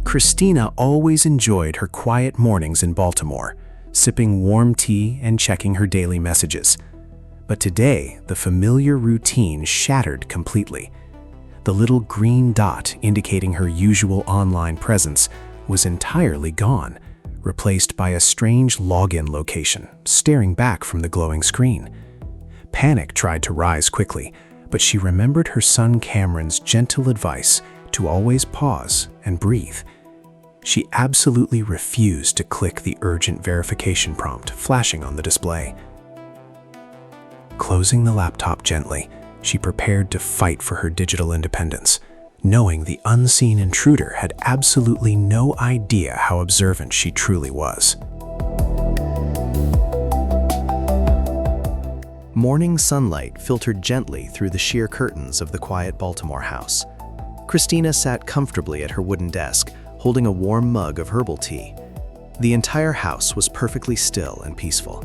Christina always enjoyed her quiet mornings in Baltimore, sipping warm tea and checking her daily messages. But today, the familiar routine shattered completely. The little green dot indicating her usual online presence was entirely gone, replaced by a strange login location staring back from the glowing screen. Panic tried to rise quickly, but she remembered her son Cameron's gentle advice to always pause and breathe. She absolutely refused to click the urgent verification prompt flashing on the display. Closing the laptop gently, she prepared to fight for her digital independence, knowing the unseen intruder had absolutely no idea how observant she truly was. Morning sunlight filtered gently through the sheer curtains of the quiet Baltimore house. Christina sat comfortably at her wooden desk, holding a warm mug of herbal tea. The entire house was perfectly still and peaceful.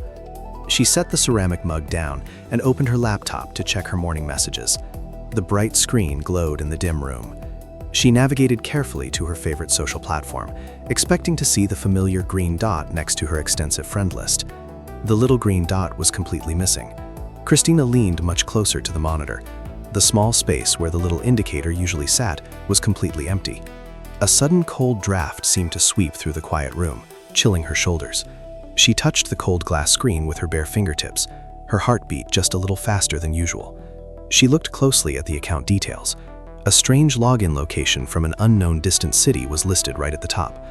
She set the ceramic mug down and opened her laptop to check her morning messages. The bright screen glowed in the dim room. She navigated carefully to her favorite social platform, expecting to see the familiar green dot next to her extensive friend list. The little green dot was completely missing. Christina leaned much closer to the monitor. The small space where the little indicator usually sat was completely empty. A sudden cold draft seemed to sweep through the quiet room, chilling her shoulders. She touched the cold glass screen with her bare fingertips. Her heart beat just a little faster than usual. She looked closely at the account details. A strange login location from an unknown distant city was listed right at the top.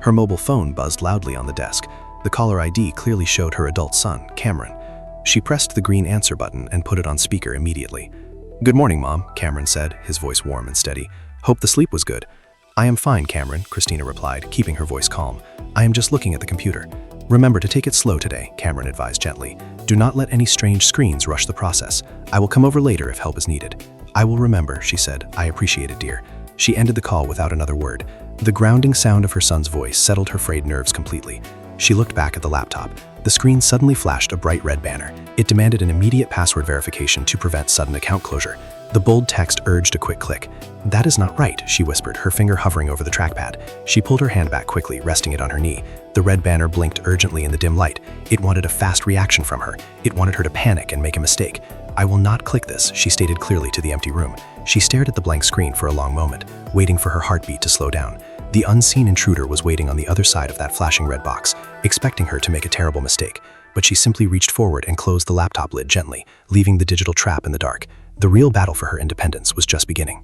Her mobile phone buzzed loudly on the desk. The caller ID clearly showed her adult son, Cameron. She pressed the green answer button and put it on speaker immediately. "Good morning, Mom," Cameron said, his voice warm and steady. "Hope the sleep was good." "I am fine, Cameron," Christina replied, keeping her voice calm. "I am just looking at the computer." "Remember to take it slow today," Cameron advised gently. "Do not let any strange screens rush the process. I will come over later if help is needed." "I will remember," she said. "I appreciate it, dear." She ended the call without another word. The grounding sound of her son's voice settled her frayed nerves completely. She looked back at the laptop. The screen suddenly flashed a bright red banner. It demanded an immediate password verification to prevent sudden account closure. The bold text urged a quick click. "That is not right," she whispered, her finger hovering over the trackpad. She pulled her hand back quickly, resting it on her knee. The red banner blinked urgently in the dim light. It wanted a fast reaction from her. It wanted her to panic and make a mistake. "I will not click this," she stated clearly to the empty room. She stared at the blank screen for a long moment, waiting for her heartbeat to slow down. The unseen intruder was waiting on the other side of that flashing red box, expecting her to make a terrible mistake. But she simply reached forward and closed the laptop lid gently, leaving the digital trap in the dark. The real battle for her independence was just beginning.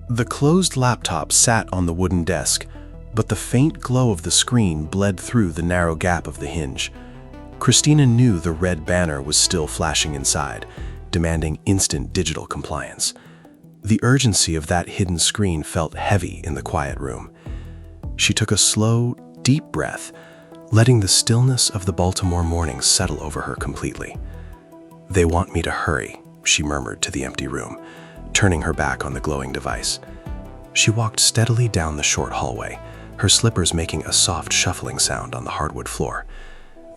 The closed laptop sat on the wooden desk, but the faint glow of the screen bled through the narrow gap of the hinge. Christina knew the red banner was still flashing inside, demanding instant digital compliance. The urgency of that hidden screen felt heavy in the quiet room. She took a slow, deep breath, letting the stillness of the Baltimore morning settle over her completely. "They want me to hurry," she murmured to the empty room, turning her back on the glowing device. She walked steadily down the short hallway, her slippers making a soft shuffling sound on the hardwood floor.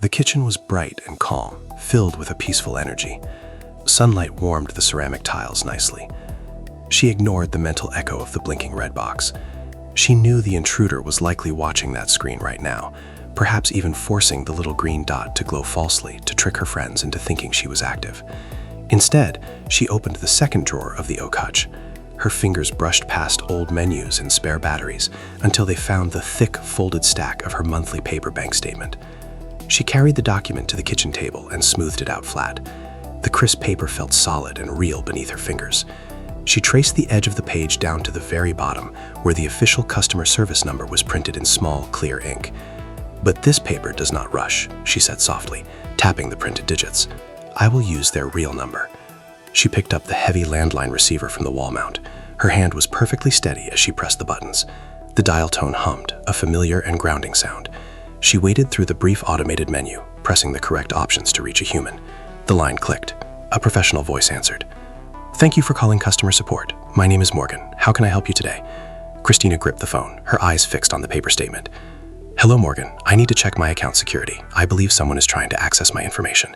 The kitchen was bright and calm, filled with a peaceful energy. Sunlight warmed the ceramic tiles nicely. She ignored the mental echo of the blinking red box. She knew the intruder was likely watching that screen right now, perhaps even forcing the little green dot to glow falsely to trick her friends into thinking she was active. Instead, she opened the second drawer of the oak hutch. Her fingers brushed past old menus and spare batteries until they found the thick, folded stack of her monthly paper bank statement. She carried the document to the kitchen table and smoothed it out flat. The crisp paper felt solid and real beneath her fingers. She traced the edge of the page down to the very bottom, where the official customer service number was printed in small, clear ink. "But this paper does not rush," she said softly, tapping the printed digits. "I will use their real number." She picked up the heavy landline receiver from the wall mount. Her hand was perfectly steady as she pressed the buttons. The dial tone hummed, a familiar and grounding sound. She waded through the brief automated menu, pressing the correct options to reach a human. The line clicked. A professional voice answered. "Thank you for calling customer support. My name is Morgan. How can I help you today?" Christina gripped the phone, her eyes fixed on the paper statement. "Hello, Morgan. I need to check my account security. I believe someone is trying to access my information.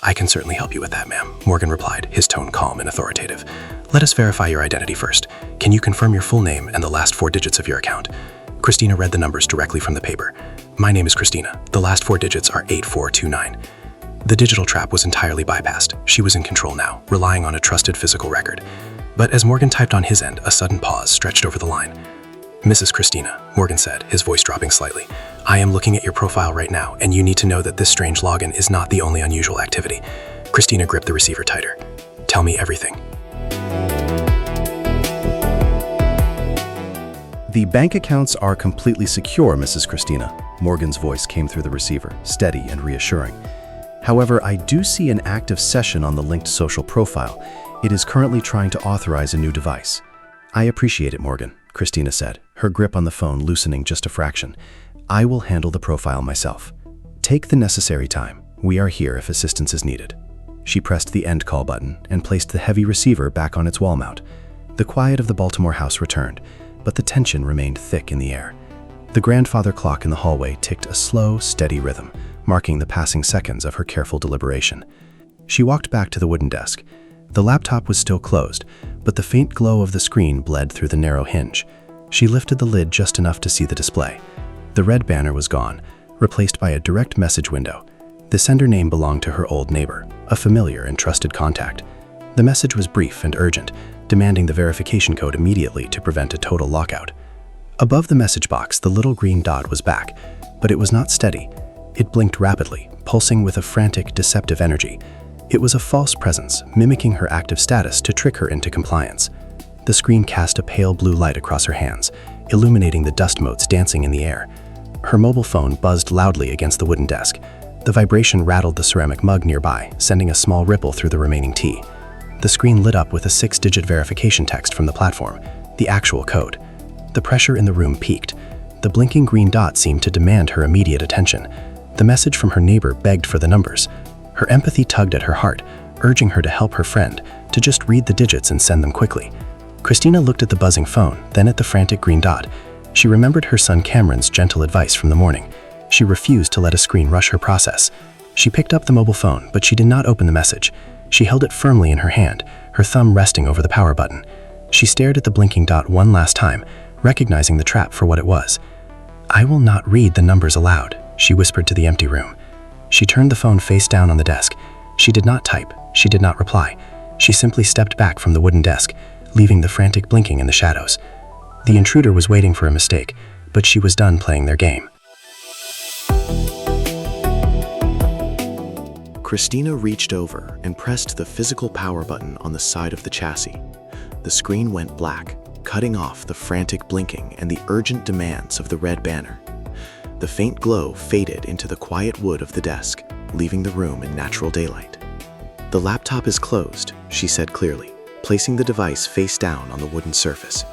"I can certainly help you with that, ma'am," Morgan replied, his tone calm and authoritative. "Let us verify your identity first. Can you confirm your full name and the last 4 digits of your account?" Christina read the numbers directly from the paper. "My name is Christina. The last 4 digits are 8429. The digital trap was entirely bypassed. She was in control now, relying on a trusted physical record. But as Morgan typed on his end, a sudden pause stretched over the line. "Mrs. Christina," Morgan said, his voice dropping slightly, "I am looking at your profile right now, and you need to know that this strange login is not the only unusual activity." Christina gripped the receiver tighter. "Tell me everything." "The bank accounts are completely secure, Mrs. Christina." Morgan's voice came through the receiver, steady and reassuring. "However, I do see an active session on the linked social profile. It is currently trying to authorize a new device." "I appreciate it, Morgan," Christina said, her grip on the phone loosening just a fraction. "I will handle the profile myself. Take the necessary time. We are here if assistance is needed." She pressed the end call button and placed the heavy receiver back on its wall mount. The quiet of the Baltimore house returned, but the tension remained thick in the air. The grandfather clock in the hallway ticked a slow, steady rhythm, marking the passing seconds of her careful deliberation. She walked back to the wooden desk. The laptop was still closed, but the faint glow of the screen bled through the narrow hinge. She lifted the lid just enough to see the display. The red banner was gone, replaced by a direct message window. The sender name belonged to her old neighbor, a familiar and trusted contact. The message was brief and urgent, demanding the verification code immediately to prevent a total lockout. Above the message box, the little green dot was back, but it was not steady. It blinked rapidly, pulsing with a frantic, deceptive energy. It was a false presence, mimicking her active status to trick her into compliance. The screen cast a pale blue light across her hands, illuminating the dust motes dancing in the air. Her mobile phone buzzed loudly against the wooden desk. The vibration rattled the ceramic mug nearby, sending a small ripple through the remaining tea. The screen lit up with a 6-digit verification text from the platform, the actual code. The pressure in the room peaked. The blinking green dot seemed to demand her immediate attention. The message from her neighbor begged for the numbers. Her empathy tugged at her heart, urging her to help her friend, to just read the digits and send them quickly. Christina looked at the buzzing phone, then at the frantic green dot. She remembered her son Cameron's gentle advice from the morning. She refused to let a screen rush her process. She picked up the mobile phone, but she did not open the message. She held it firmly in her hand, her thumb resting over the power button. She stared at the blinking dot one last time, recognizing the trap for what it was. "I will not read the numbers aloud," she whispered to the empty room. She turned the phone face down on the desk. She did not type. She did not reply. She simply stepped back from the wooden desk, leaving the frantic blinking in the shadows. The intruder was waiting for a mistake, but she was done playing their game. Christina reached over and pressed the physical power button on the side of the chassis. The screen went black, cutting off the frantic blinking and the urgent demands of the red banner. The faint glow faded into the quiet wood of the desk, leaving the room in natural daylight. "The laptop is closed," she said clearly, placing the device face down on the wooden surface.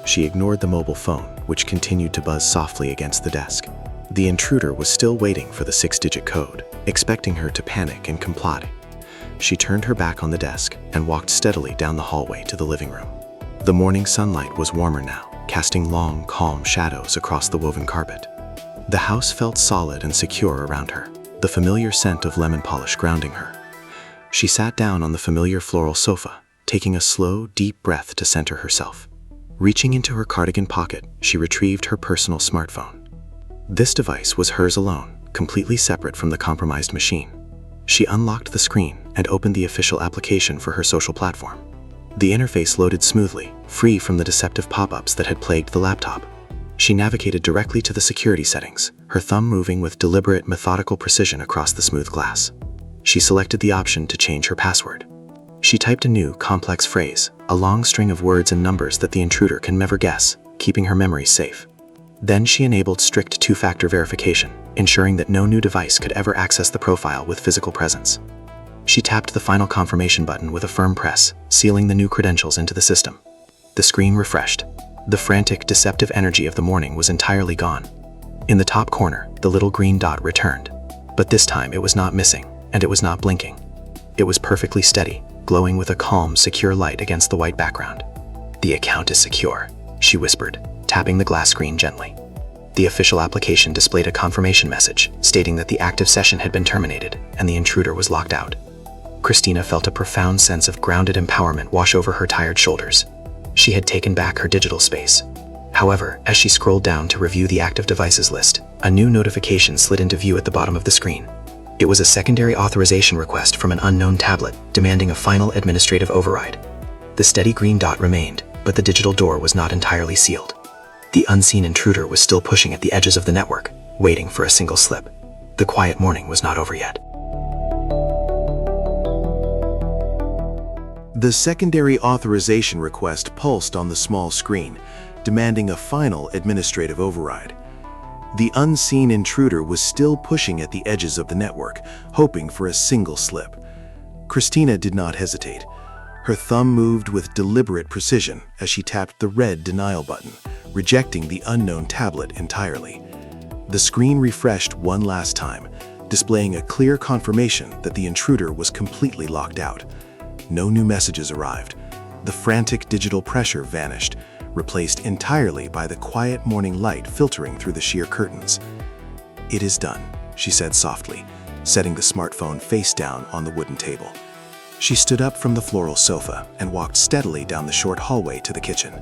She ignored the mobile phone, which continued to buzz softly against the desk. The intruder was still waiting for the 6-digit code, expecting her to panic and comply. She turned her back on the desk and walked steadily down the hallway to the living room. The morning sunlight was warmer now, casting long, calm shadows across the woven carpet. The house felt solid and secure around her, the familiar scent of lemon polish grounding her. She sat down on the familiar floral sofa, taking a slow, deep breath to center herself. Reaching into her cardigan pocket, she retrieved her personal smartphone. This device was hers alone, completely separate from the compromised machine. She unlocked the screen and opened the official application for her social platform. The interface loaded smoothly, free from the deceptive pop-ups that had plagued the laptop. She navigated directly to the security settings, her thumb moving with deliberate, methodical precision across the smooth glass. She selected the option to change her password. She typed a new, complex phrase, a long string of words and numbers that the intruder can never guess, keeping her memory safe. Then she enabled strict 2-factor verification, ensuring that no new device could ever access the profile with physical presence. She tapped the final confirmation button with a firm press, sealing the new credentials into the system. The screen refreshed. The frantic, deceptive energy of the morning was entirely gone. In the top corner, the little green dot returned. But this time it was not missing, and it was not blinking. It was perfectly steady, glowing with a calm, secure light against the white background. "The account is secure," she whispered, tapping the glass screen gently. The official application displayed a confirmation message stating that the active session had been terminated and the intruder was locked out. Christina felt a profound sense of grounded empowerment wash over her tired shoulders. She had taken back her digital space. However, as she scrolled down to review the active devices list, a new notification slid into view at the bottom of the screen. It was a secondary authorization request from an unknown tablet demanding a final administrative override. The steady green dot remained, but the digital door was not entirely sealed. The unseen intruder was still pushing at the edges of the network, waiting for a single slip. The quiet morning was not over yet. The secondary authorization request pulsed on the small screen, demanding a final administrative override. The unseen intruder was still pushing at the edges of the network, hoping for a single slip. Christina did not hesitate. Her thumb moved with deliberate precision as she tapped the red denial button, rejecting the unknown tablet entirely. The screen refreshed one last time, displaying a clear confirmation that the intruder was completely locked out. No new messages arrived. The frantic digital pressure vanished, replaced entirely by the quiet morning light filtering through the sheer curtains. "It is done," she said softly, setting the smartphone face down on the wooden table. She stood up from the floral sofa and walked steadily down the short hallway to the kitchen.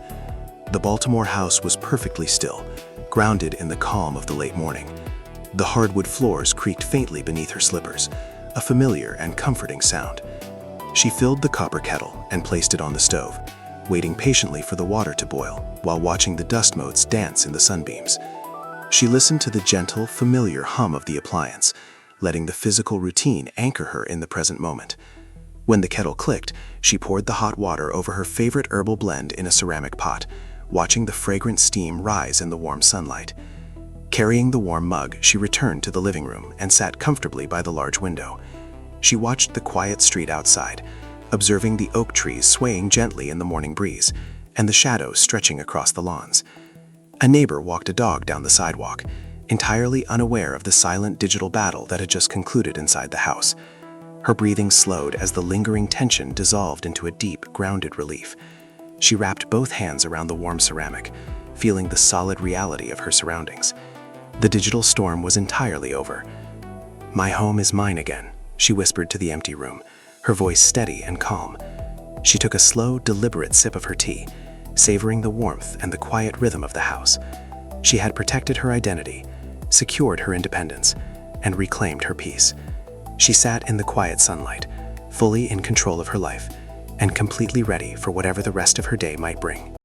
The Baltimore house was perfectly still, grounded in the calm of the late morning. The hardwood floors creaked faintly beneath her slippers, a familiar and comforting sound. She filled the copper kettle and placed it on the stove, waiting patiently for the water to boil while watching the dust motes dance in the sunbeams. She listened to the gentle, familiar hum of the appliance, letting the physical routine anchor her in the present moment. When the kettle clicked, she poured the hot water over her favorite herbal blend in a ceramic pot, watching the fragrant steam rise in the warm sunlight. Carrying the warm mug, she returned to the living room and sat comfortably by the large window. She watched the quiet street outside, observing the oak trees swaying gently in the morning breeze and the shadows stretching across the lawns. A neighbor walked a dog down the sidewalk, entirely unaware of the silent digital battle that had just concluded inside the house. Her breathing slowed as the lingering tension dissolved into a deep, grounded relief. She wrapped both hands around the warm ceramic, feeling the solid reality of her surroundings. The digital storm was entirely over. "My home is mine again," she whispered to the empty room, her voice steady and calm. She took a slow, deliberate sip of her tea, savoring the warmth and the quiet rhythm of the house. She had protected her identity, secured her independence, and reclaimed her peace. She sat in the quiet sunlight, fully in control of her life, and completely ready for whatever the rest of her day might bring.